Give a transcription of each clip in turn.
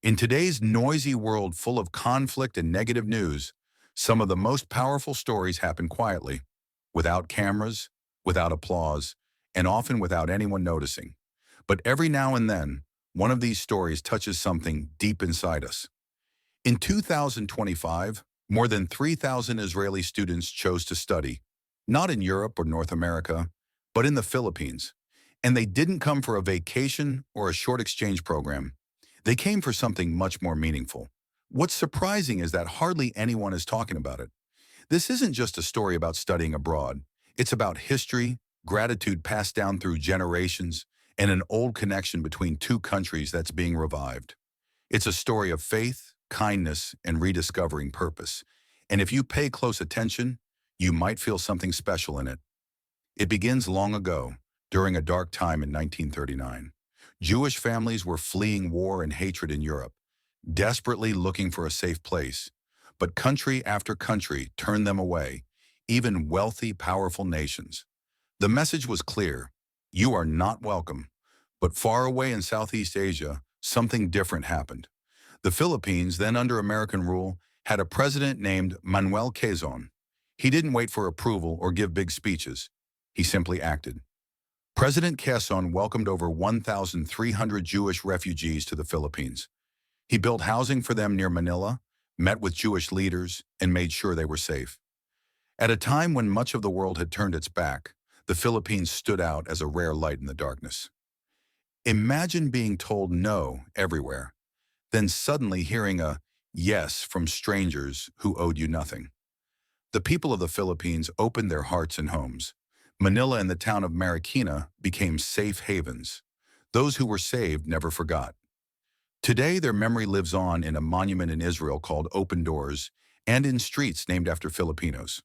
In today's noisy world full of conflict and negative news, some of the most powerful stories happen quietly, without cameras, without applause, and often without anyone noticing. But every now and then, one of these stories touches something deep inside us. In 2025, more than 3,000 Israeli students chose to study, not in Europe or North America, but in the Philippines. And they didn't come for a vacation or a short exchange program. They came for something much more meaningful. What's surprising is that hardly anyone is talking about it. This isn't just a story about studying abroad. It's about history, gratitude passed down through generations, and an old connection between two countries that's being revived. It's a story of faith, kindness, and rediscovering purpose. And if you pay close attention, you might feel something special in it. It begins long ago, during a dark time in 1939. Jewish families were fleeing war and hatred in Europe, desperately looking for a safe place. But country after country turned them away, even wealthy, powerful nations. The message was clear: you are not welcome. But far away in Southeast Asia, something different happened. The Philippines, then under American rule, had a president named Manuel Quezon. He didn't wait for approval or give big speeches. He simply acted. President Quezon welcomed over 1,300 Jewish refugees to the Philippines. He built housing for them near Manila, met with Jewish leaders, and made sure they were safe. At a time when much of the world had turned its back, the Philippines stood out as a rare light in the darkness. Imagine being told no everywhere, then suddenly hearing a yes from strangers who owed you nothing. The people of the Philippines opened their hearts and homes. Manila and the town of Marikina became safe havens. Those who were saved never forgot. Today, their memory lives on in a monument in Israel called Open Doors and in streets named after Filipinos.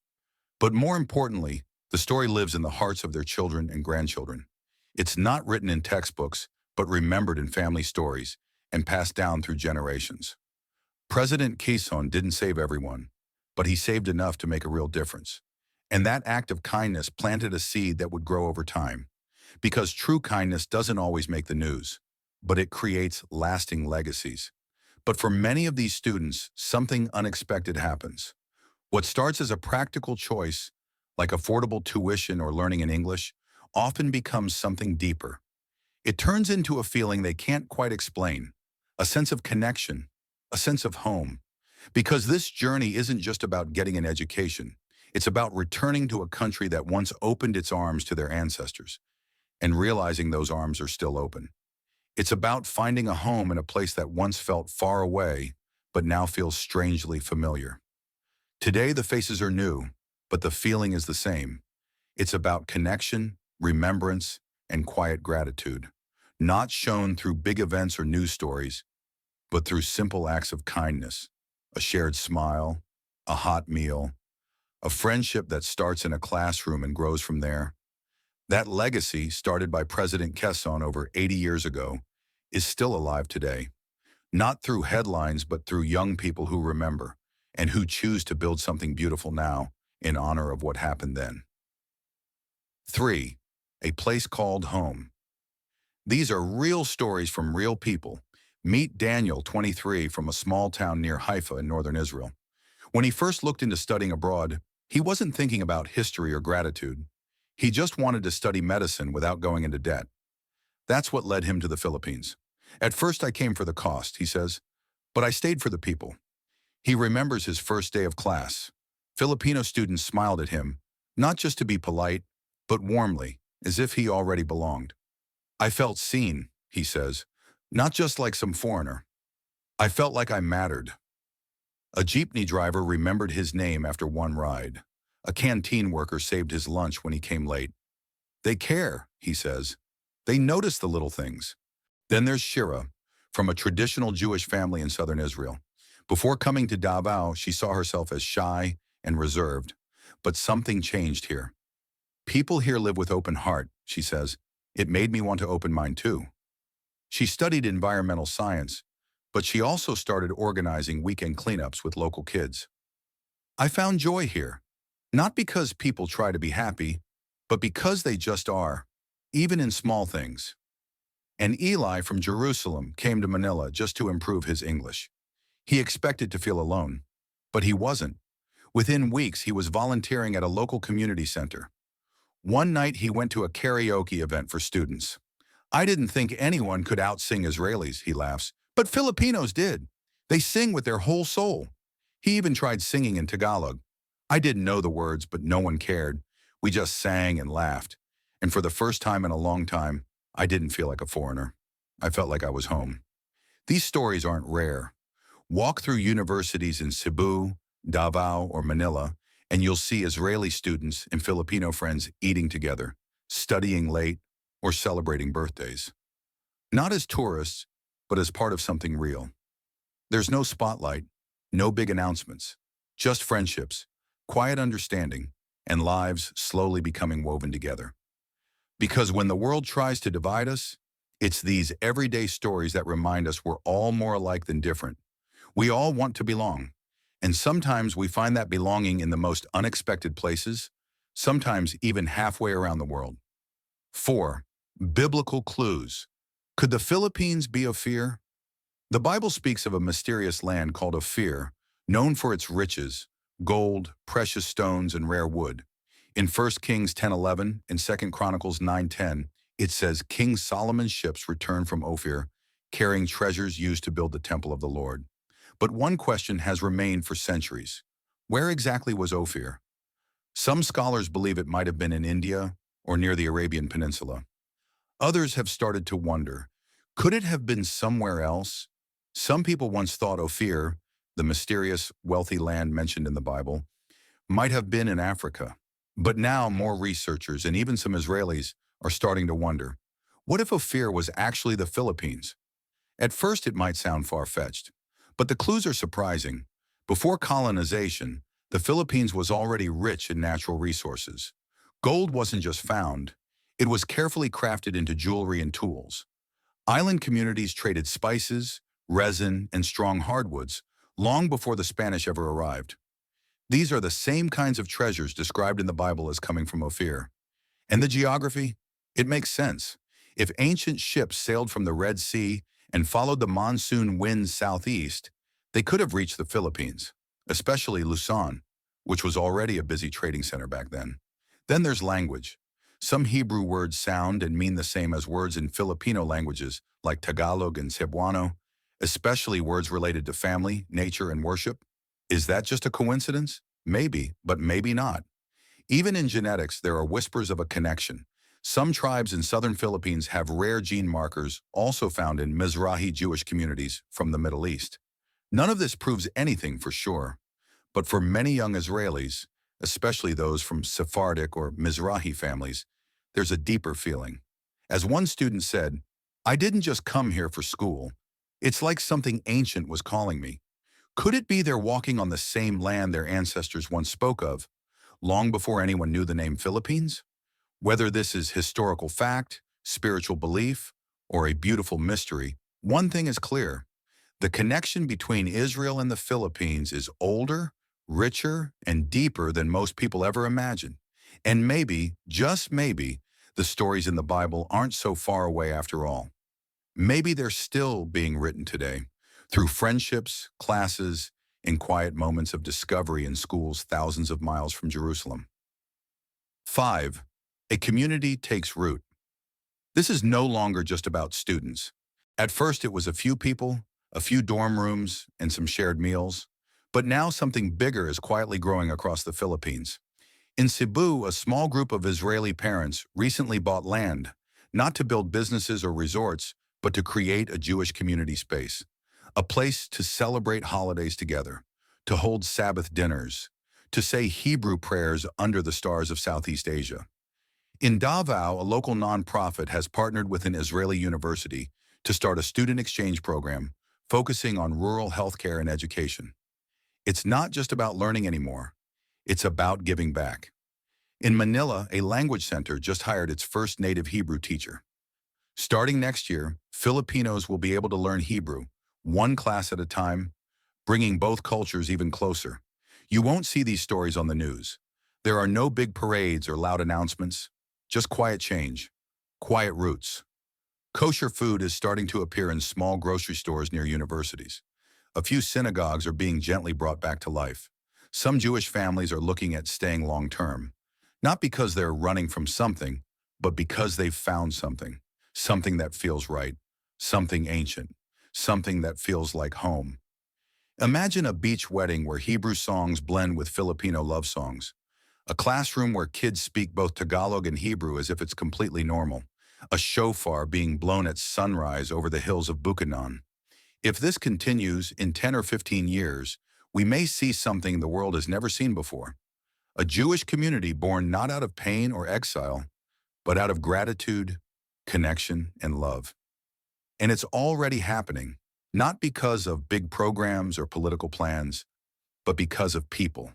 But more importantly, the story lives in the hearts of their children and grandchildren. It's not written in textbooks, but remembered in family stories and passed down through generations. President Quezon didn't save everyone, but he saved enough to make a real difference. And that act of kindness planted a seed that would grow over time. Because true kindness doesn't always make the news, but it creates lasting legacies. But for many of these students, something unexpected happens. What starts as a practical choice, like affordable tuition or learning in English, often becomes something deeper. It turns into a feeling they can't quite explain, a sense of connection, a sense of home. Because this journey isn't just about getting an education. It's about returning to a country that once opened its arms to their ancestors and realizing those arms are still open. It's about finding a home in a place that once felt far away, but now feels strangely familiar. Today, the faces are new, but the feeling is the same. It's about connection, remembrance, and quiet gratitude, not shown through big events or news stories, but through simple acts of kindness, a shared smile, a hot meal, a friendship that starts in a classroom and grows from there. That legacy, started by President Quezon over 80 years ago, is still alive today, not through headlines, but through young people who remember and who choose to build something beautiful now in honor of what happened then. 3. A place called home. These are real stories from real people. Meet Daniel, 23, from a small town near Haifa in northern Israel. When he first looked into studying abroad, he wasn't thinking about history or gratitude. He just wanted to study medicine without going into debt. That's what led him to the Philippines. At first I came for the cost, he says, but I stayed for the people. He remembers his first day of class. Filipino students smiled at him, not just to be polite, but warmly, as if he already belonged. I felt seen, he says, not just like some foreigner. I felt like I mattered. A jeepney driver remembered his name after one ride. A canteen worker saved his lunch when he came late. They care, he says. They notice the little things. Then there's Shira, from a traditional Jewish family in southern Israel. Before coming to Davao, she saw herself as shy and reserved. But something changed here. People here live with open heart, she says. It made me want to open mine too. She studied environmental science, but she also started organizing weekend cleanups with local kids. I found joy here, not because people try to be happy, but because they just are, even in small things. And Eli from Jerusalem came to Manila just to improve his English. He expected to feel alone, but he wasn't. Within weeks, he was volunteering at a local community center. One night, he went to a karaoke event for students. "I didn't think anyone could out-sing Israelis," he laughs, "but Filipinos did. They sing with their whole soul." He even tried singing in Tagalog. "I didn't know the words, but no one cared. We just sang and laughed. And for the first time in a long time, I didn't feel like a foreigner. I felt like I was home." These stories aren't rare. Walk through universities in Cebu, Davao, or Manila, and you'll see Israeli students and Filipino friends eating together, studying late, or celebrating birthdays. Not as tourists, but as part of something real. There's no spotlight, no big announcements, just friendships, quiet understanding, and lives slowly becoming woven together. Because when the world tries to divide us, it's these everyday stories that remind us we're all more alike than different. We all want to belong, and sometimes we find that belonging in the most unexpected places, sometimes even halfway around the world. 4. Biblical clues. Could the Philippines be Ophir? The Bible speaks of a mysterious land called Ophir, known for its riches, gold, precious stones, and rare wood. In 1 Kings 10:11 and 2 Chronicles 9:10, it says King Solomon's ships returned from Ophir, carrying treasures used to build the temple of the Lord. But one question has remained for centuries. Where exactly was Ophir? Some scholars believe it might have been in India or near the Arabian Peninsula. Others have started to wonder, could it have been somewhere else? Some people once thought Ophir, the mysterious, wealthy land mentioned in the Bible, might have been in Africa. But now more researchers and even some Israelis are starting to wonder, what if Ophir was actually the Philippines? At first it might sound far-fetched, but the clues are surprising. Before colonization, the Philippines was already rich in natural resources. Gold wasn't just found, it was carefully crafted into jewelry and tools. Island communities traded spices, resin, and strong hardwoods long before the Spanish ever arrived. These are the same kinds of treasures described in the Bible as coming from Ophir. And the geography? It makes sense. If ancient ships sailed from the Red Sea and followed the monsoon winds southeast, they could have reached the Philippines, especially Luzon, which was already a busy trading center back then. Then there's language. Some Hebrew words sound and mean the same as words in Filipino languages like Tagalog and Cebuano, especially words related to family, nature, and worship. Is that just a coincidence? Maybe, but maybe not. Even in genetics, there are whispers of a connection. Some tribes in southern Philippines have rare gene markers also found in Mizrahi Jewish communities from the Middle East. None of this proves anything for sure, but for many young Israelis, especially those from Sephardic or Mizrahi families, there's a deeper feeling. As one student said, "I didn't just come here for school. It's like something ancient was calling me." Could it be they're walking on the same land their ancestors once spoke of, long before anyone knew the name Philippines? Whether this is historical fact, spiritual belief, or a beautiful mystery, one thing is clear. The connection between Israel and the Philippines is older, richer, and deeper than most people ever imagined. And maybe, just maybe, the stories in the Bible aren't so far away after all. Maybe they're still being written today, through friendships, classes, and quiet moments of discovery in schools thousands of miles from Jerusalem. 5. A community takes root. This is no longer just about students. At first, it was a few people, a few dorm rooms, and some shared meals. But now something bigger is quietly growing across the Philippines. In Cebu, a small group of Israeli parents recently bought land, not to build businesses or resorts, but to create a Jewish community space, a place to celebrate holidays together, to hold Sabbath dinners, to say Hebrew prayers under the stars of Southeast Asia. In Davao, a local nonprofit has partnered with an Israeli university to start a student exchange program focusing on rural healthcare and education. It's not just about learning anymore. It's about giving back. In Manila, a language center just hired its first native Hebrew teacher. Starting next year, Filipinos will be able to learn Hebrew, one class at a time, bringing both cultures even closer. You won't see these stories on the news. There are no big parades or loud announcements, just quiet change, quiet roots. Kosher food is starting to appear in small grocery stores near universities. A few synagogues are being gently brought back to life. Some Jewish families are looking at staying long-term, not because they're running from something, but because they've found something, something that feels right, something ancient, something that feels like home. Imagine a beach wedding where Hebrew songs blend with Filipino love songs. A classroom where kids speak both Tagalog and Hebrew as if it's completely normal. A shofar being blown at sunrise over the hills of Bukidnon. If this continues in 10 or 15 years, we may see something the world has never seen before. A Jewish community born not out of pain or exile, but out of gratitude, connection, and love. And it's already happening, not because of big programs or political plans, but because of people.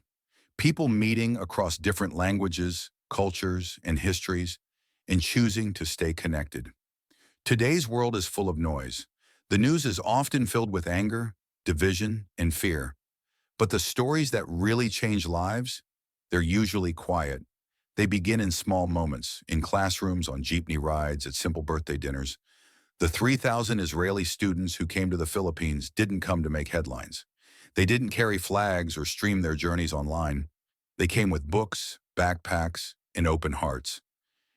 People meeting across different languages, cultures, and histories, and choosing to stay connected. Today's world is full of noise. The news is often filled with anger, division, and fear. But the stories that really change lives, they're usually quiet. They begin in small moments, in classrooms, on jeepney rides, at simple birthday dinners. The 3,000 Israeli students who came to the Philippines didn't come to make headlines. They didn't carry flags or stream their journeys online. They came with books, backpacks, and open hearts.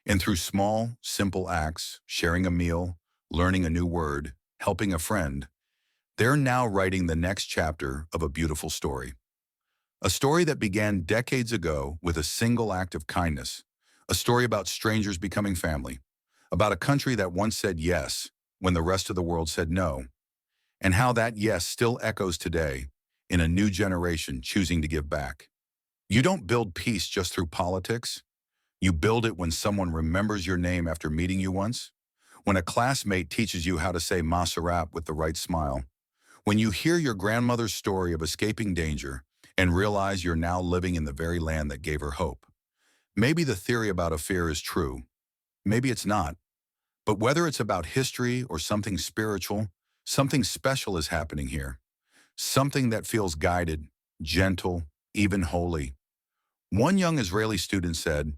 And through small, simple acts, sharing a meal, learning a new word, helping a friend, they're now writing the next chapter of a beautiful story. A story that began decades ago with a single act of kindness. A story about strangers becoming family. About a country that once said yes when the rest of the world said no. And how that yes still echoes today in a new generation choosing to give back. You don't build peace just through politics. You build it when someone remembers your name after meeting you once. When a classmate teaches you how to say Masarap with the right smile. When you hear your grandmother's story of escaping danger and realize you're now living in the very land that gave her hope. Maybe the theory about a fear is true. Maybe it's not. But whether it's about history or something spiritual, something special is happening here. Something that feels guided, gentle, even holy. One young Israeli student said,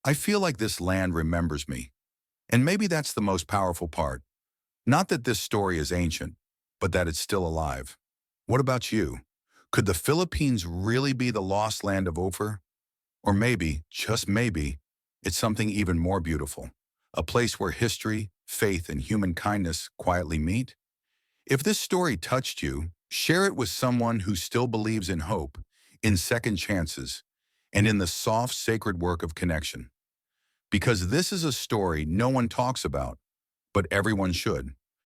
"I feel like this land remembers me." And maybe that's the most powerful part. Not that this story is ancient, but that it's still alive. What about you? Could the Philippines really be the lost land of Ophir? Or maybe, just maybe, it's something even more beautiful. A place where history, faith, and human kindness quietly meet? If this story touched you, share it with someone who still believes in hope, in second chances, and in the soft, sacred work of connection. Because this is a story no one talks about, but everyone should.